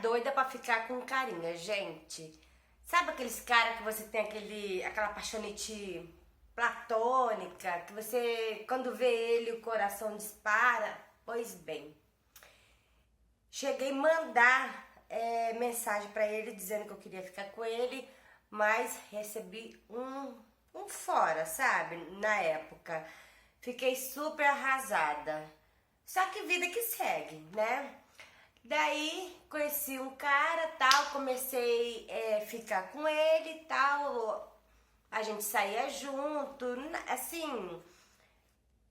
doida pra ficar com carinha, gente. Sabe aqueles caras que você tem aquela paixonite platônica, que você, quando vê ele, o coração dispara? Pois bem, cheguei a mandar mensagem pra ele dizendo que eu queria ficar com ele, mas recebi um fora, sabe? Na época. Fiquei super arrasada. Só que vida que segue, né? Daí conheci um cara, tal, comecei a ficar com ele, tal, a gente saía junto, assim,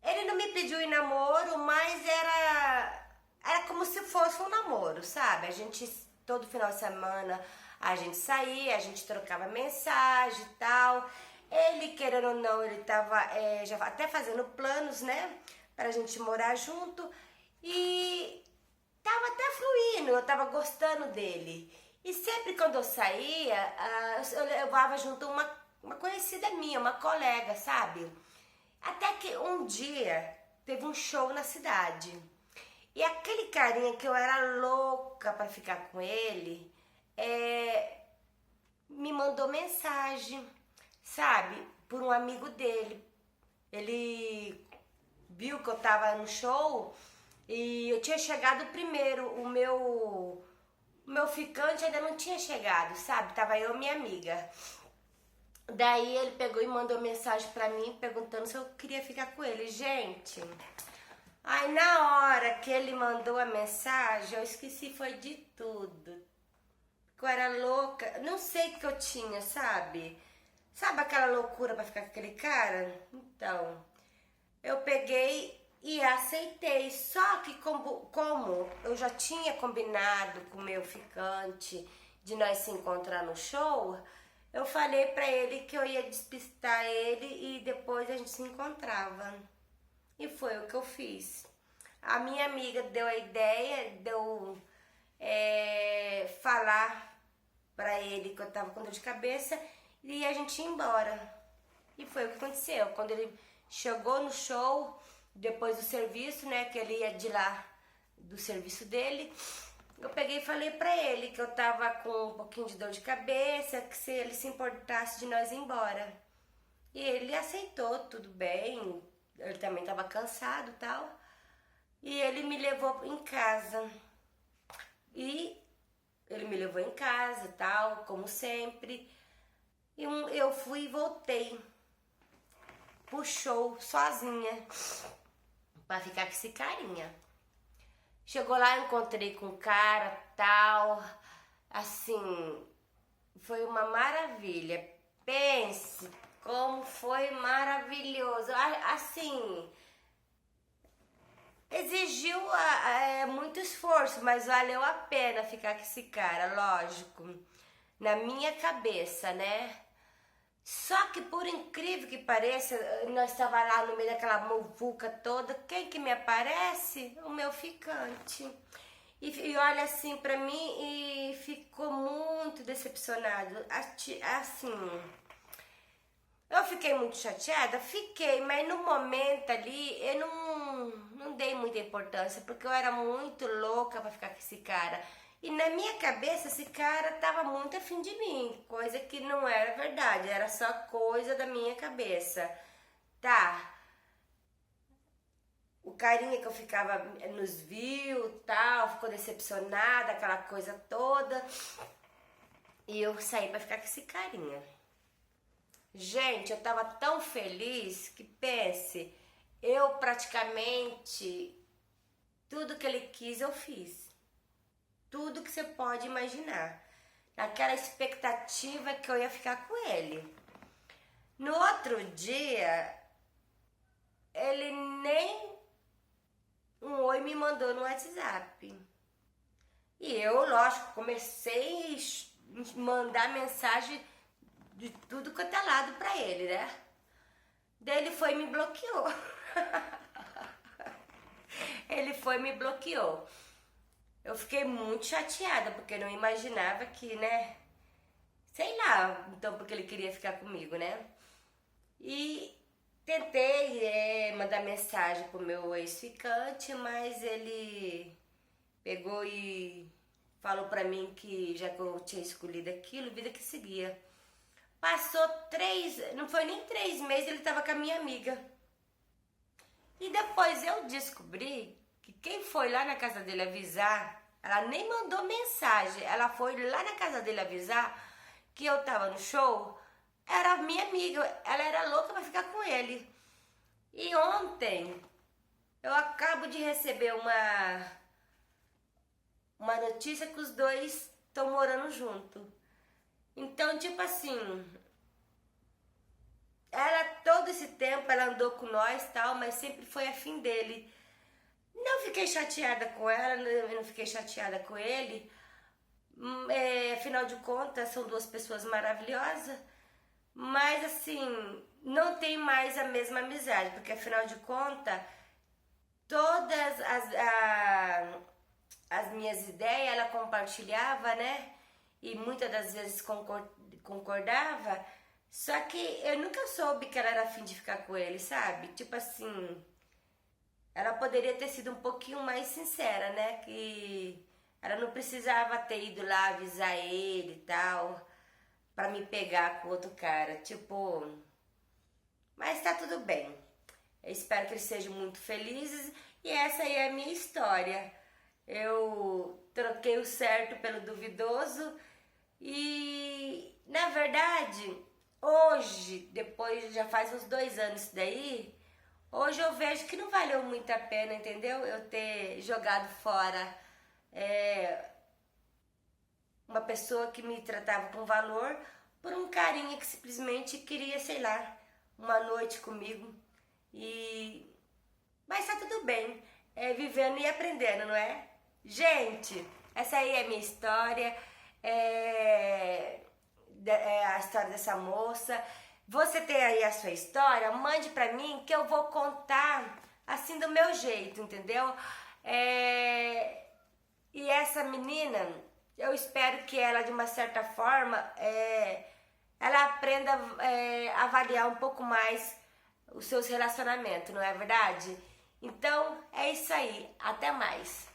ele não me pediu em namoro, mas era como se fosse um namoro, sabe? A gente, todo final de semana, a gente saía, a gente trocava mensagem e tal, ele, querendo ou não, ele tava já até fazendo planos, né, pra gente morar junto, e tava até fluindo, eu tava gostando dele. E sempre quando eu saía, eu levava junto uma conhecida minha, uma colega, sabe? Até que um dia teve um show na cidade. E aquele carinha que eu era louca pra ficar com ele, me mandou mensagem, sabe? Por um amigo dele. Ele viu que eu tava no show e eu tinha chegado primeiro, o meu ficante ainda não tinha chegado, sabe? Tava eu e minha amiga. Daí ele pegou e mandou mensagem pra mim perguntando se eu queria ficar com ele. Gente, aí na hora que ele mandou a mensagem, eu esqueci foi de tudo. Eu era louca, não sei o que eu tinha, sabe? Sabe aquela loucura pra ficar com aquele cara? Então, eu peguei e aceitei, só que como eu já tinha combinado com o meu ficante de nós se encontrar no show, eu falei pra ele que eu ia despistar ele e depois a gente se encontrava. E foi o que eu fiz. A minha amiga deu a ideia de eu falar pra ele que eu tava com dor de cabeça e a gente ia embora. E foi o que aconteceu. Quando ele chegou no show, depois do serviço, né, que ele ia de lá do serviço dele, eu peguei e falei pra ele que eu tava com um pouquinho de dor de cabeça, que se ele se importasse de nós ir embora. E ele aceitou, tudo bem, ele também tava cansado e tal. E ele me levou em casa. E ele me levou em casa e tal, como sempre. E eu fui e voltei pro show sozinha pra ficar com esse carinha. Chegou lá, encontrei com o cara, tal, assim, foi uma maravilha. Pense como foi maravilhoso. Assim, exigiu muito esforço, mas valeu a pena ficar com esse cara, lógico, na minha cabeça, né? Só que por incrível que pareça, nós estávamos lá no meio daquela muvuca toda, quem que me aparece? O meu ficante. E olha assim pra mim e ficou muito decepcionado. Assim, eu fiquei muito chateada? Fiquei, mas no momento ali eu não dei muita importância, porque eu era muito louca pra ficar com esse cara. E na minha cabeça esse cara tava muito afim de mim, coisa que não era verdade, era só coisa da minha cabeça. Tá, o carinha que eu ficava nos viu, tal, ficou decepcionada, aquela coisa toda. E eu saí pra ficar com esse carinha. Gente, eu tava tão feliz que pense, eu praticamente tudo que ele quis eu fiz. Tudo que você pode imaginar. Naquela expectativa que eu ia ficar com ele. No outro dia, ele nem um oi me mandou no WhatsApp. E eu, lógico, comecei a mandar mensagem de tudo quanto é lado pra ele, né? Daí ele foi e me bloqueou. Ele foi e me bloqueou. Eu fiquei muito chateada, porque eu não imaginava que, né? Sei lá, então, porque ele queria ficar comigo, né? E tentei mandar mensagem pro meu ex-ficante, mas ele pegou e falou pra mim que já que eu tinha escolhido aquilo, vida que seguia. Passou 3, não foi nem 3 meses, ele tava com a minha amiga. E depois eu descobri que quem foi lá na casa dele avisar, ela nem mandou mensagem, ela foi lá na casa dele avisar que eu tava no show, era minha amiga, ela era louca pra ficar com ele. E ontem eu acabo de receber uma notícia que os dois estão morando junto. Então, tipo assim, ela todo esse tempo ela andou com nós tal, mas sempre foi afim dele. Não fiquei chateada com ela, não fiquei chateada com ele. Afinal de contas, são duas pessoas maravilhosas. Mas assim, não tem mais a mesma amizade, porque afinal de contas, todas as minhas ideias ela compartilhava, né? E muitas das vezes concordava. Só que eu nunca soube que ela era afim de ficar com ele, sabe? Tipo assim, ela poderia ter sido um pouquinho mais sincera, né? Que ela não precisava ter ido lá avisar ele e tal, pra me pegar com outro cara. Tipo, mas tá tudo bem. Eu espero que eles sejam muito felizes. E essa aí é a minha história. Eu troquei o certo pelo duvidoso. E, na verdade, hoje, depois já faz uns 2 anos isso daí, hoje eu vejo que não valeu muito a pena, entendeu? Eu ter jogado fora uma pessoa que me tratava com valor por um carinha que simplesmente queria, sei lá, uma noite comigo. Mas tá tudo bem, vivendo e aprendendo, não é? Gente, essa aí é a minha história, a história dessa moça. Você tem aí a sua história? Mande pra mim que eu vou contar assim do meu jeito, entendeu? E essa menina, eu espero que ela, de uma certa forma, ela aprenda a avaliar um pouco mais os seus relacionamentos, não é verdade? Então, é isso aí. Até mais.